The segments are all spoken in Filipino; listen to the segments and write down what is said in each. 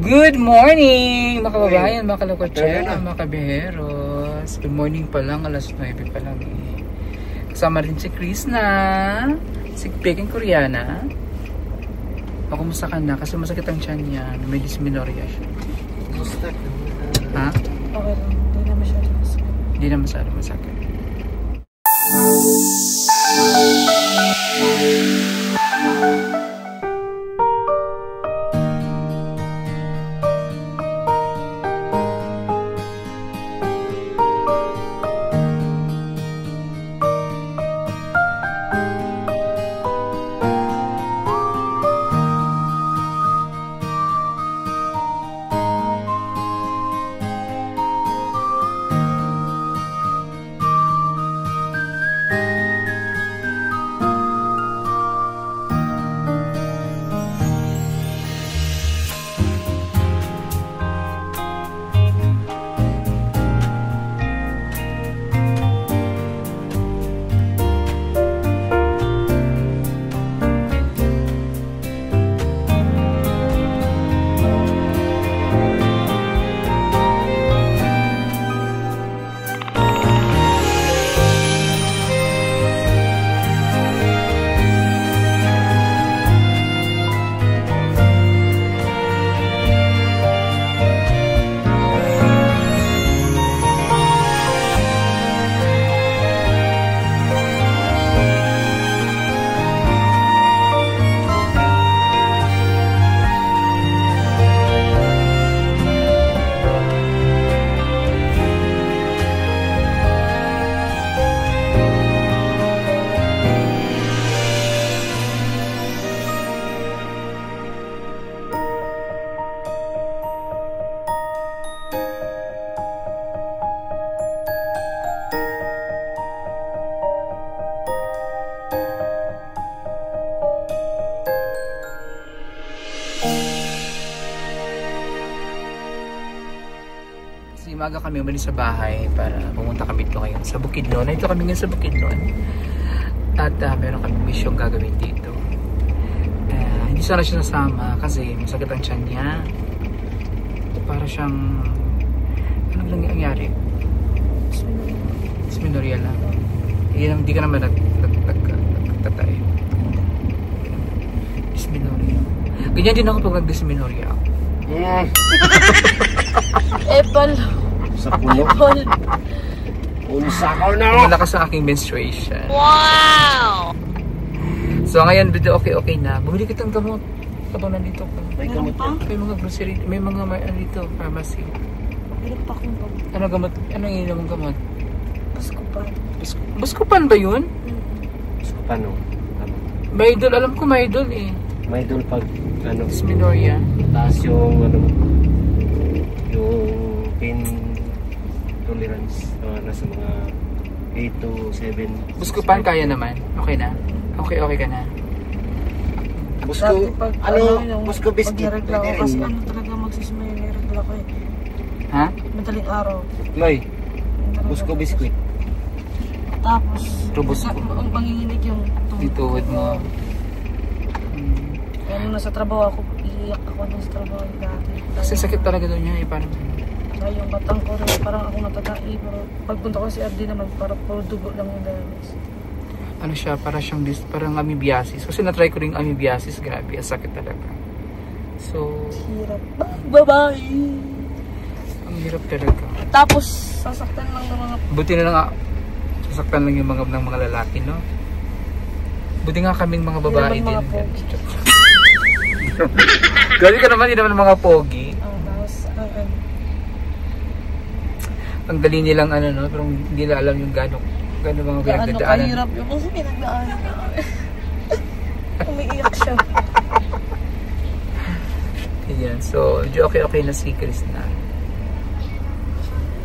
Good morning, mga kababayan, mga kalokotsera, mga kabiheros. Good morning pa lang, alas 9 pa lang eh. Kasama rin si Chris na, si Peking Koreana. Kumusta ka na? Kasi masakit ang tiyan niya, may dysmenorrhea siya. Ha? Okay lang, hindi na masyado masakit. Hindi na masyado masakit. Umaga kami umalis sa bahay para pumunta kami dito ngayon sa Bukidnon. Ito kami ngayon sa Bukidnon. At meron kami mission gagawin dito. Hindi sana siya nasama kasi masakit ang tiyan niya. Para siyang anong lang nangyari? Dysmenorrhea lang. Hindi ka naman nagtatay. Dysmenorrhea. Ganyan din ako pag nag-dysmenorrhea ako. Epal. Sa puno. Unsakaw na ako. Malakas ang aking menstruation. Wow! So ngayon, video okay na. Bumili kitang gamot. Habang nandito ka. May gamot pa? May mga grocery, may mga dito, pharmacy. Meron pa akong gamot. Ano gamot? Ano yung inom mong gamot? Buskupan. Buskupan ba yun? Buskupan o. Maidol, alam ko maidol eh. Maidol pag ano. Dysmenorrhea. Taas yung ano. Yung pain tolerance. Nasa mga 8 to 7. Buskupan kaya naman. Okay na? Okay ka na? Busko, busko biscuit. Magregla ako kasi ano talaga magsismay. Regla ko eh. Ha? Madaling araw. Loy, busko biscuit. Tapos, Rubos ko. manginginig yung Tuhod mo. Kaya nung nasa trabaho ako, iiyak ako nung sa trabaho dati. Kasi sakit talaga doon niya eh. Parang Kaya yung batang ko rin, parang ako natatai. Pero pagpunta ko si RD naman, parang puro dugo lang yung damis. ano siya, parang amoebiasis. Kasi na-try ko rin amoebiasis. Grabe, ang sakit talaga. So, Hirap. Bye-bye! ang hirap talaga. Tapos, sasaktan lang ng mga... Buti na lang, sasaktan lang yung ng mga lalaki, no? Buti nga kaming mga babae din. Mga pogi. Gali ka naman, hindi naman mga pogi. Tapos, Ang dali nilang ano, no? Pero hindi nila alam yung gano'ng mga pinagdadaanan. kahirap yun kasi pinagdaanan na. Umiiyak siya. Ayan, so okay na si Chris na.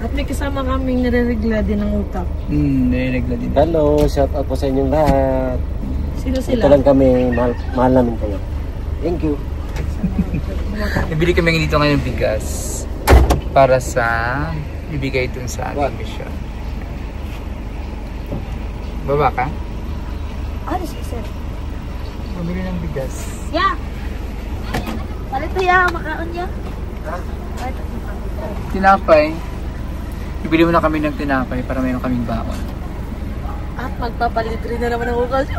At may kasama kaming nare-regla din ng utak. Nariregla din. Hello, shout out po sa inyong lahat. Sino sila? Ito lang kami, mahal namin kayo. Thank you. Nabili kami dito ngayon bigas para sa ibigay dun sa ating mission. Baba ka? Ano si Sir? Bumili ng bigas. Ya! Palit na ya, makaon niya. Tinapay. Bibili mo na kami ng tinapay para mayroon kaming baon. At magpapalit rin na naman ako kasi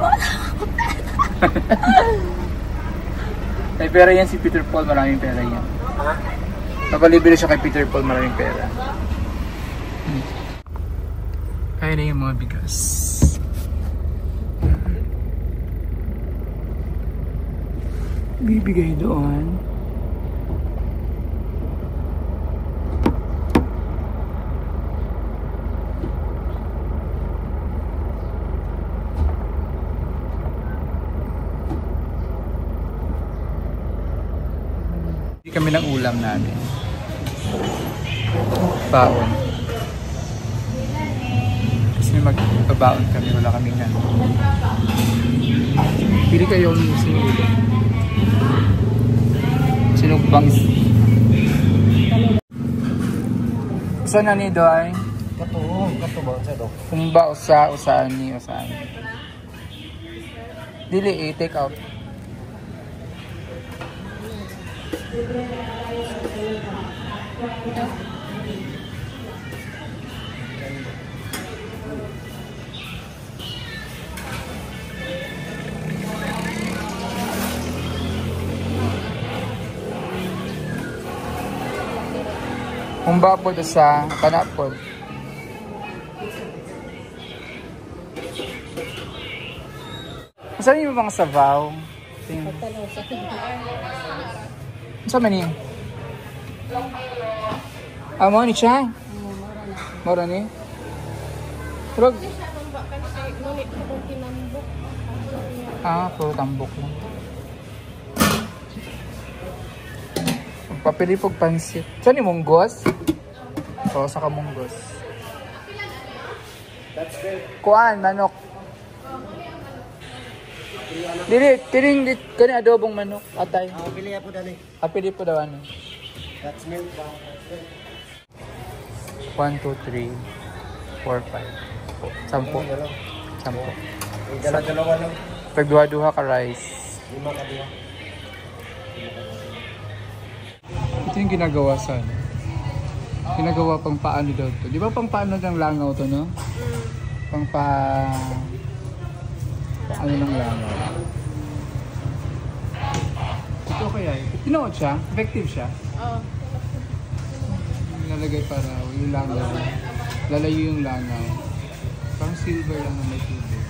May pera yan si Peter Paul, maraming pera yan. Papalibili siya kay Peter Paul, maraming pera. Kaya na yung mga bigas. Bibigay doon. Hindi kami ng ulam namin. Baon. Kasi magbabaon kami, wala kami nga. Pili kayo ng sinulo. Sinugbang. Saan na ni Doy? Kato ba sa do? Kumba usaan ni. Dili take out. Kumba po sa kanapod. Saan yung mga sabaw? Saan man yun? Mo ni siya? Mora ni? Pero... puro tambok lang. Papili pog pansit. Saan yung munggos? Oo, saka munggos. Kuan, manok. Dili, kani adobong manok, atay. Pili po dali. Pili po daw ano. That's milk ba? 1, 2, 3, 4, 5. 10. Dala-dalawa lang. Tagduha-duha ka rice. 5 ka diha. Ito yung ginagawa sa ano. Ginagawa pang paano daw to. Di ba pang paano ng langaw to, no? Pang ano ng langaw. Ito kaya, tinood siya? Effective siya? Oo. Nilalagay para yung langaw. Lalayo yung langaw. Parang silver lang na may tubig.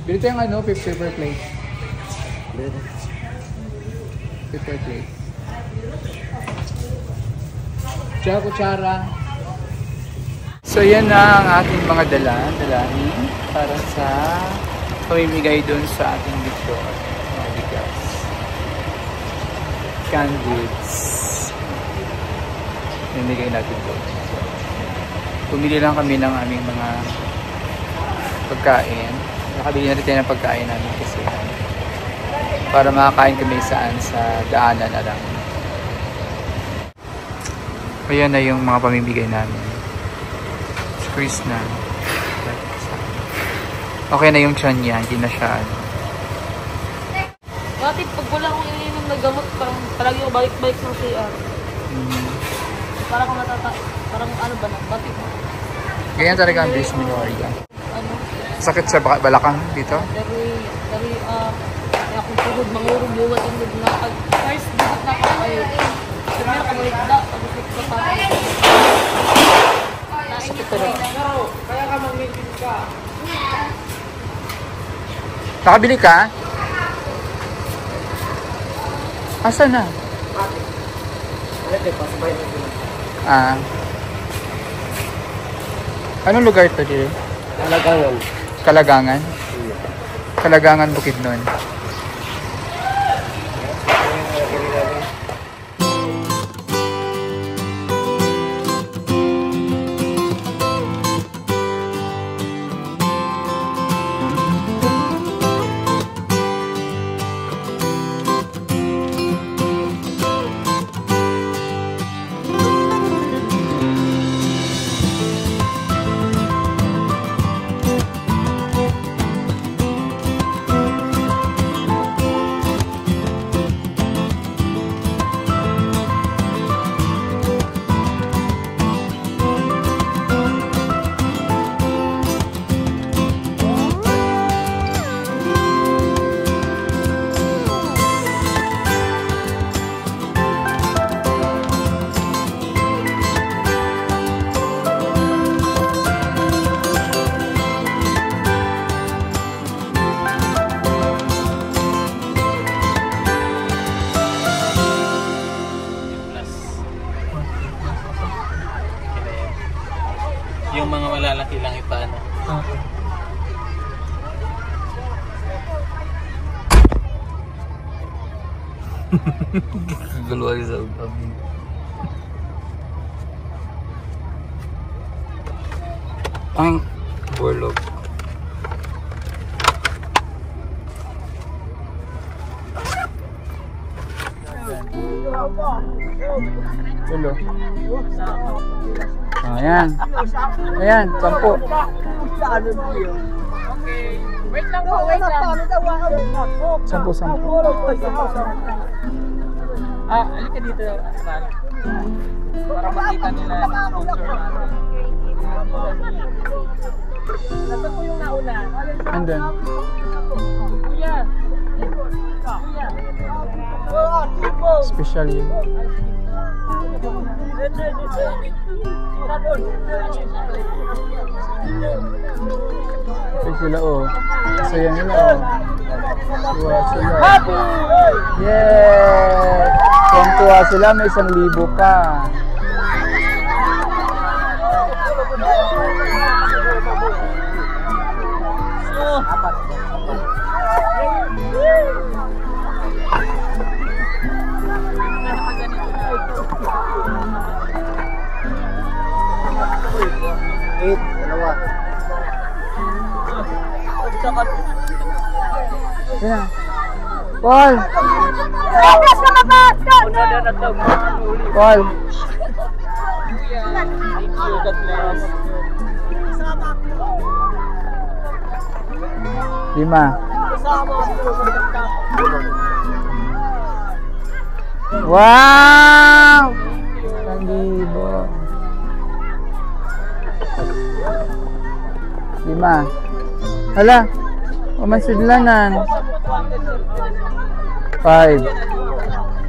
Dito yung ano, paper plate. Paper plate. Tsaka kutsara. So yan na ang ating mga dalahin para sa pamimigay dun sa ating victor. Mga bigas. Canned goods. Pamimigay natin doon. So, pumili lang kami ng aming mga pagkain. Nakabili na rin tayo ng pagkain namin kasi para makakain kami saan sa daanan na lang. Ayan na yung mga pamimigay namin. Chris na. Okay na yung tiyan niya, hindi na siya ano. Dati pag wala akong ininom na gamot, parang palagi ako balik-balik ng CR. Parang parang ano ba na, batik mo. Ganyan talaga ang base minority. Ano? Sakit sa balakang dito? Dari akong tugod, mangurog buwat yung lug na. Pag first buwat na ako kayo, sabi na kamalik na, pag-upit ko pa. Sakit talaga. Kaya ka mag-meeting ka. Nakabili ka? Asan na? Anong lugar to dito? Kalagangan. Kalagangan? Kalagangan Bukidnon. Guluhan sa ubi. Ang borlog. Hello. Ayan. Ayan, 10. Wait lang po, wait lang. 10. Halika dito, Ral. Para makita nila yung sponsor natin. Nasaan po yung nauna? Andun. Kuya! Special yun. Ito sila Masaya nila Tuwa sila. Happy! Yeah! Tuwang-tuwa sila, may 1,000 pa. Sina? Paul! Paul! Thank you, God bless. 5. Wow! 1,000. 5. Hala! Umansidlanan. 5.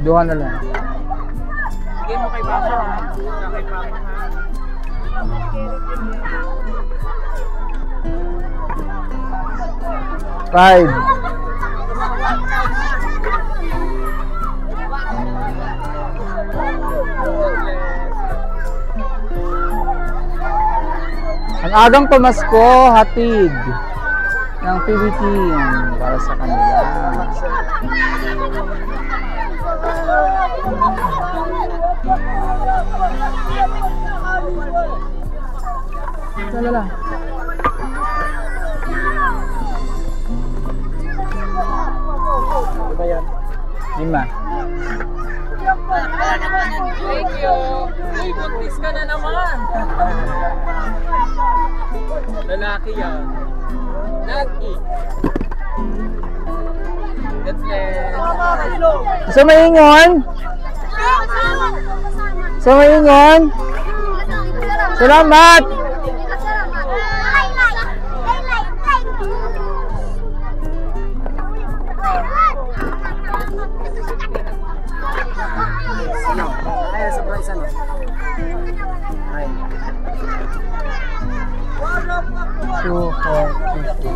2 na lang. Sige mo kay Papa ha. Kay Papa ha. 5. Ang agang pamasko, hatid ng PBT para sa kanila. Salala. Ano ba yan? 5. Thank you. Uy, buntis ka na naman. Lalaki yan. Lucky. God bless. Sa maingon? Sa maingon? Salamat! Ay, surprise ano? Ay. 2, 4, 50.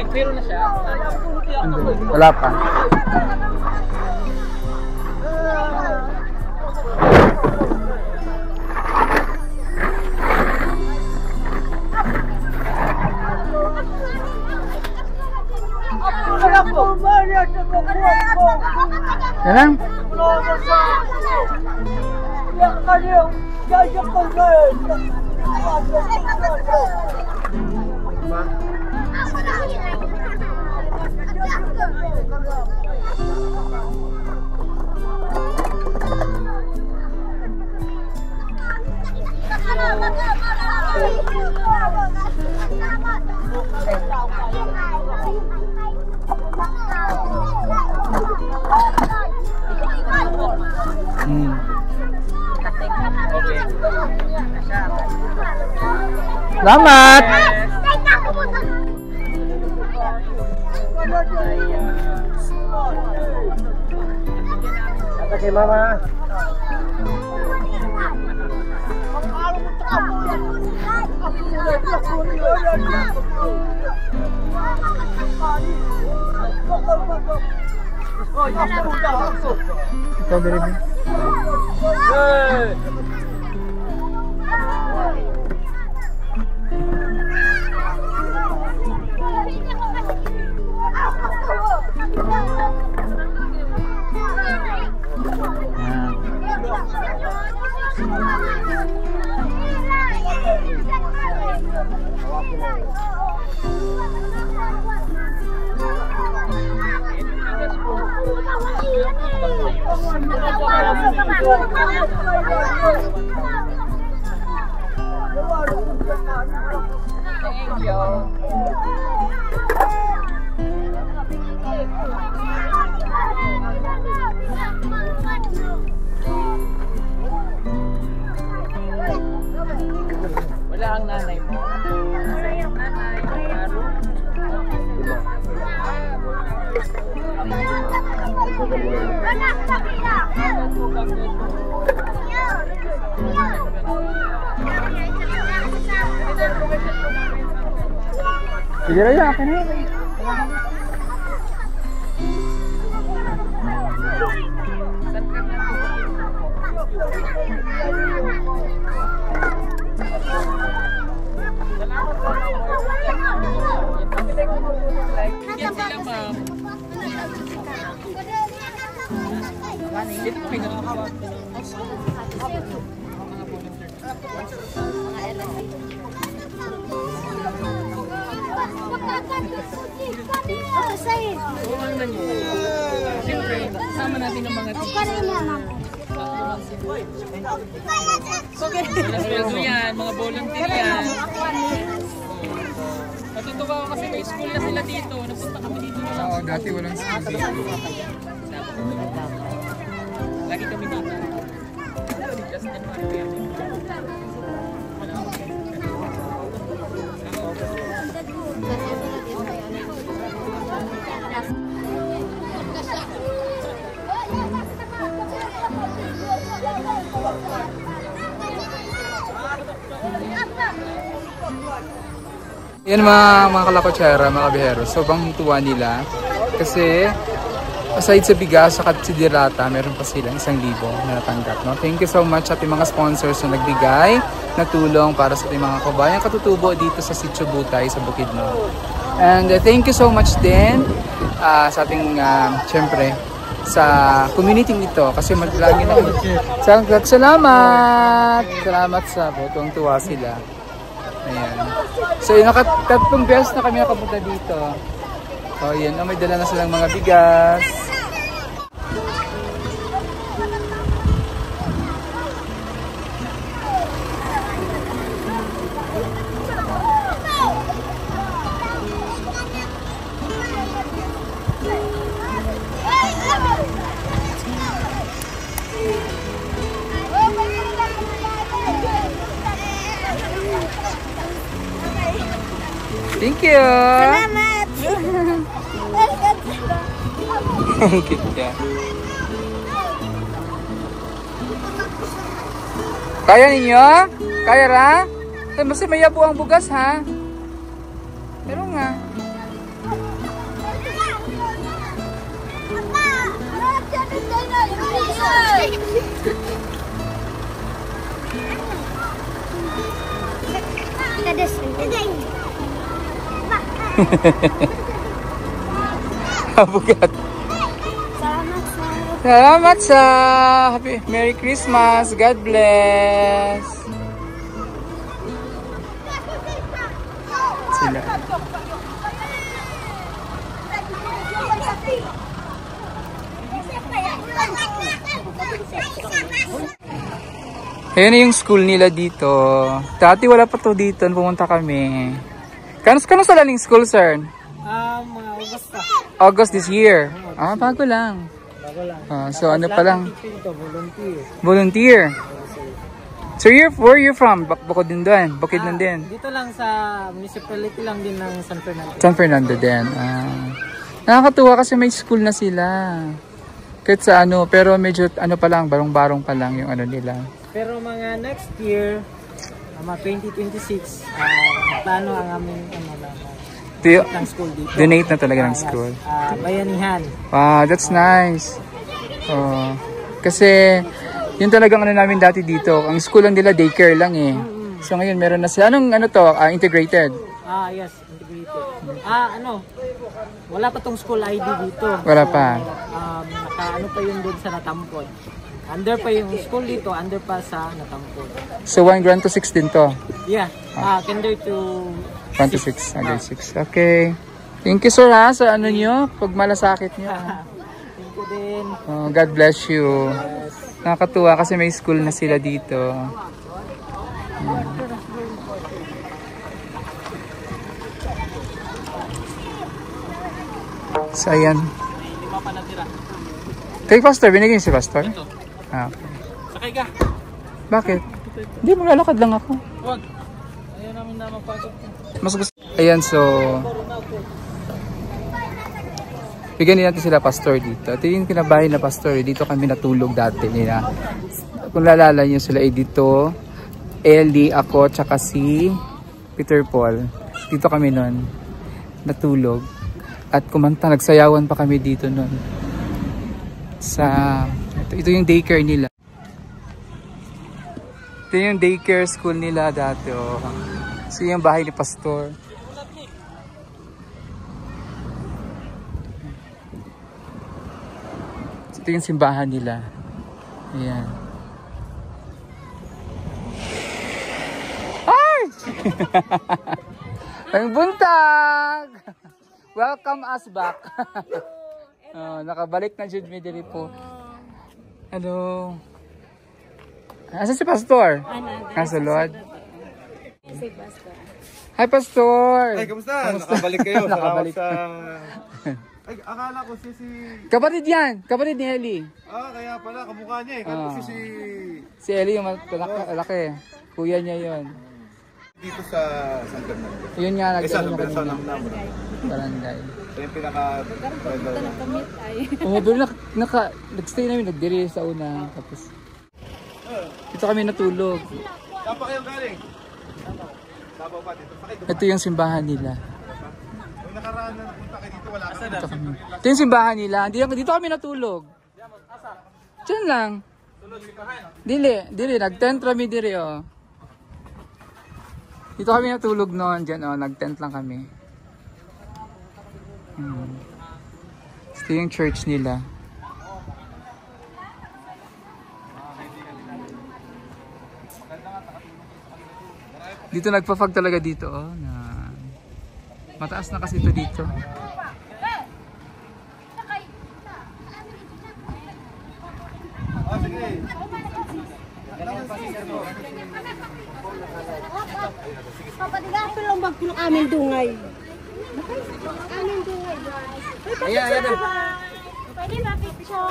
Meron na siya. Wala pa. Yan lang. Selamat. Kata kay mama. Strawberry ba? Thank you. Wala ang nanay mo. Wala yung nanay. Sige na yan, akin na. Yan sila, ma'am. Dito kami nakakawa. Siyempre, sama natin ang mga sweldo yan, mga volunteer yan. Natutuwa ako kasi may school na sila dito. Napunta kami dito na lang. Oo, dati walang school dito. Lagi kami dito. Just in one way. Yan mga kalakotsera, mga kabihero. Sobrang tuwa nila. Kasi aside sa bigas at sidirata, meron pa silang 1,000 na natanggap. No? Thank you so much sa ating mga sponsors na nagbigay na tulong para sa ating mga kabayang katutubo dito sa Sitio Butay sa Bukidnon. And thank you so much din sa ating, syempre, sa community nito. Kasi lagi na salamat sa botong tuwa sila. Ayan. So yun, nakatatlong beses na kami nakapunta dito. So yun, may dala na silang mga bigas. Thank you! Salamat! Kaya ninyo? Kaya ra? Mas may yabo ang bugas ha? Pero nga. Bugat. Salamat sa Happy Merry Christmas. God bless. Sila. Ayan na yung school nila dito. Dati wala pa to dito. Pumunta kami. Kano sa laling school, sir? Mga August pa. August this year. Bago lang. Bago lang. So ano pa lang? Volunteer. Volunteer. So where you from? Bukidnon din. Dito lang sa municipality lang din ng San Fernando. San Fernando din. Nakakatuwa kasi may school na sila. Kahit sa ano, pero medyo ano pa lang, barong-barong pa lang yung ano nila. Pero mga next year, mga 2026, plano ang aming ano lang. ng school dito. Donate na talaga ng school. Bayanihan. Wow, that's nice. Oh. Kasi, yun talagang ano namin dati dito. Ang school lang nila, daycare lang eh. So ngayon, meron na sila. Anong ano to? Integrated? Yes, integrated. Wala pa tong school ID dito. Wala pa. Naka pa yun doon sa Natampod. Under pa yung school dito, under pa sa Natampod. So 1 grade to 6 din to? Yeah, kinder to 1 to 6, grade 6. Okay. Thank you sir ha, sa ano nyo, pag malasakit nyo. Thank you din. Oh, God bless you. Nakakatuwa kasi may school na sila dito. So ayan. Lima pa natira. Kay Pastor, binigyan si Pastor? Ito. Okay. Sakay ka. Bakit? Hindi, maglalakad lang ako. Huwag. Ayaw namin na magpasok. Mas gusto. Ayan, so bigyan din natin sila pastor dito. Ito yung kinabahay na pastor. Dito kami natulog dati nila. Kung lalala nyo sila dito, Ellie, ako, tsaka si Peter Paul. Dito kami nun natulog. At kumanta, nagsayawan pa kami dito nun. Ito yung daycare nila. Ito yung daycare school nila dati. Oh. So yung bahay ni pastor. Ito yung simbahan nila. Ayan. Ay! Ang buntag! Welcome us back. Nakabalik na Jude Midiri po. Hello. Asa si Pastor? Nasa Lord. Si Pastor. Hi Pastor! Ay, kamusta? Nakabalik kayo. Nakabalik. Ay, akala ko si... Kapatid yan! Kapatid ni Ellie. Kaya pala, kamukha niya eh. Kaya si... Si Ellie yung laki. Kuya niya yun. Dito sa San Fernando. Yun nga, Saan ang number? barangay. Ito yung pinaka... Pero nag-stay namin, nagdiri sa una. Tapos, dito kami natulog. Saan pa kayo galing? Sabaw pa dito. Ito yung simbahan nila. Nung nakaraan na napunta kayo dito, wala ka. Dito kami. Ito yung simbahan nila. Dito kami natulog. Diyan lang. Dili. Nag-tent kami diri oh. Dito kami natulog noon. Diyan oh, nag-tent lang kami. Ito yung church nila. Dito nagpa-fog talaga dito oh. Mataas na kasi ito dito. Papatigaso lang magpulong aming dungay. Aming dungay, guys. Ayan. Pwede ba picture?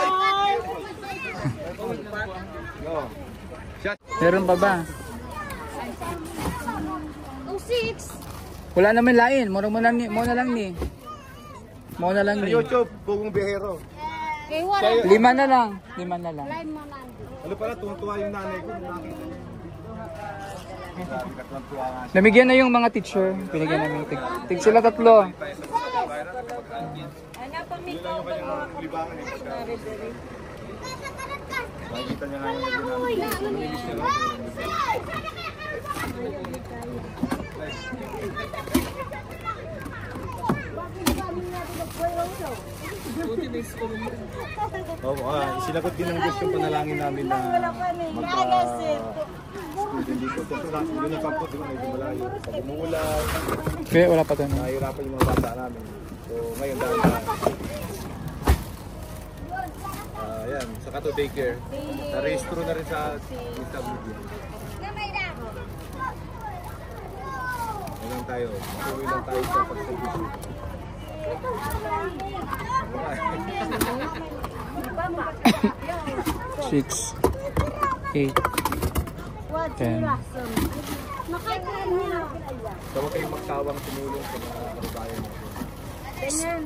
Meron pa ba? 06. Wala naman lain. Mo na lang ni. Sa YouTube, Bugong Bihero. Eh, wala. 5 na lang. Line mo na. Ano pala, tuwa yung nanay ko. Namigyan na yung mga teacher. Pinigyan namin. Tig sila 3. Ano pa may Makikita niya nga yung sinagot din ng Diyos yung panalangin namin na magka-school din dito. Kasi doon yung campus, di ba, medyo malayo. Pag umuulan, Okay, wala pa tayo. nahihirapan yung mga bata namin. So ngayon dahil ayan, sa Kato Daycare, na-rehistro na rin sa SWD. Ngayon tayo, tuloy lang tayo sa pag-service. 6, 8, 10. So huwag kayong magtawang tumulong sa mga kababayan natin. ganyan.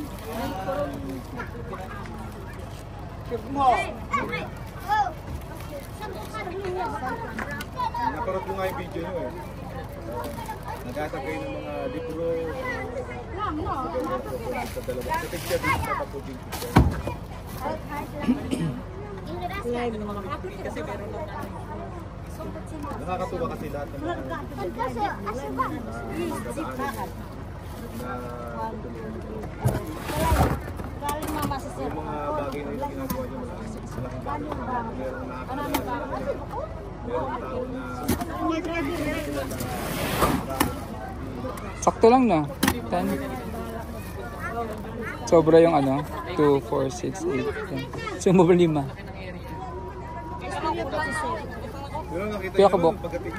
Naparot ko nga yung video nyo eh. Naghatag kayo ng mga libro, Sa dalawa. Sa picture dito sa kapuging picture. Nakakatuwa kasi lahat ng mga yung mga bagay na yung ginagawa niyo malaking bagay. Merong nakakatuwa. Merong tao na Sakto lang na. 10. Sobra yung ano? 2, 4, 6, 8, 10. Sumobra 5. pero nakita Kuya niyo Kabok. naman pagdating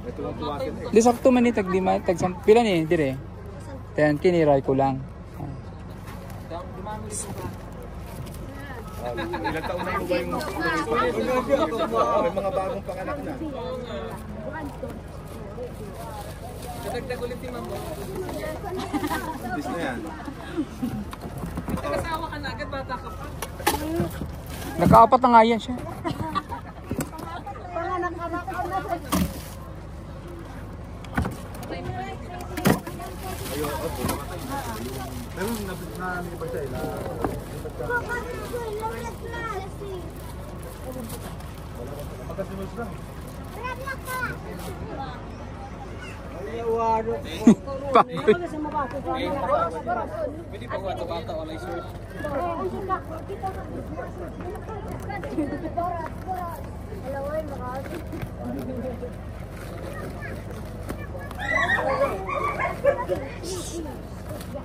ito ang tuwa sila eh. Di sakto man ni tag 5, tag 10. Pila ni? Dire. 10 kiniray ko lang. Ilang taon na yung ba yung may mga bagong panganak na. Dadagdag ulit yung mambo. Bis na yan. Nag-asawa ka na agad, bata ka pa. Nagkaapat na nga yan siya. Pero na-nilipan siya eh. Magkasunod lang. Pagod. Pwede pa bata-bata wala i-search.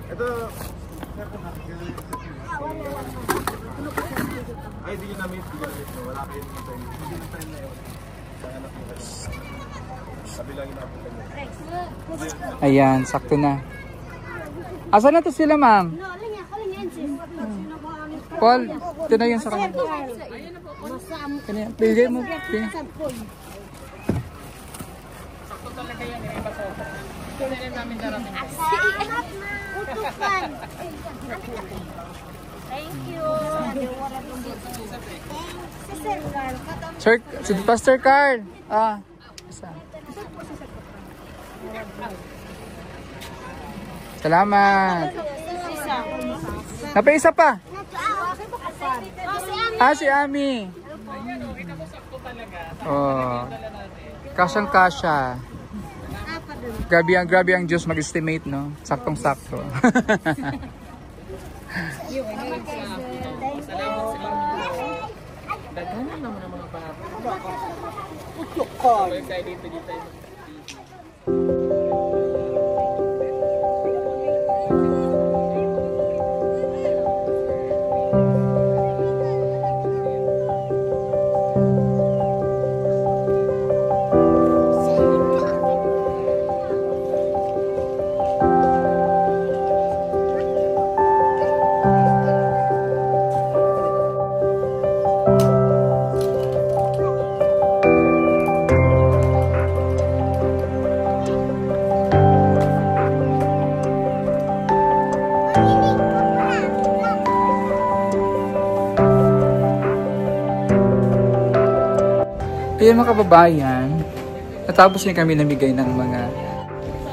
Ito, ay, di nyo na-meet. Wala kayo naman tayo. Hindi na tayo na yun. Sa anak mo kayo. Sabi lang yung napunta nyo. Ayan, sakto na. Asa na to sila, ma'am? Paul, ito na yun sa kanya. Bigay mo. Sakto talaga yan eh. Ito na rin namin darating. Thank you. Sir, si Pastor Carl. Isa. Salamat. Napaisa pa. Si Ami. Oh. Kasyang-kasya. Grabe ang Diyos mag-estimate, no? Saktong-sakto. Daghanan naman ang mga pangalan. Kaya dito. Ayan mga kababayan, natapos na kami namigay ng mga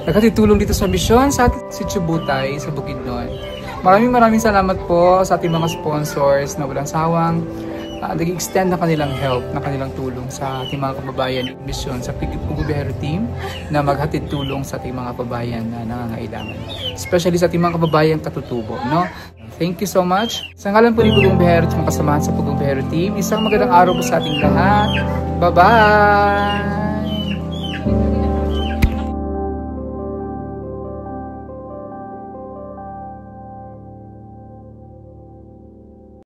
nakatitulong dito sa misyon sa ating si Chubutay sa Bukidnon. Maraming salamat po sa ating mga sponsors na walang sawang nag-extend na kanilang help, na kanilang tulong sa ating mga kababayan ng misyon sa Pugong Biyahero team na maghatid tulong sa ating mga kababayan na nangangailangan. Especially sa ating mga kababayan katutubo, no? Thank you so much. Sa ngalan po ni Pugong Biyahero at mga kasamahan sa Pugong Biyahero team, isang magandang araw po sa ating lahat. Bye-bye!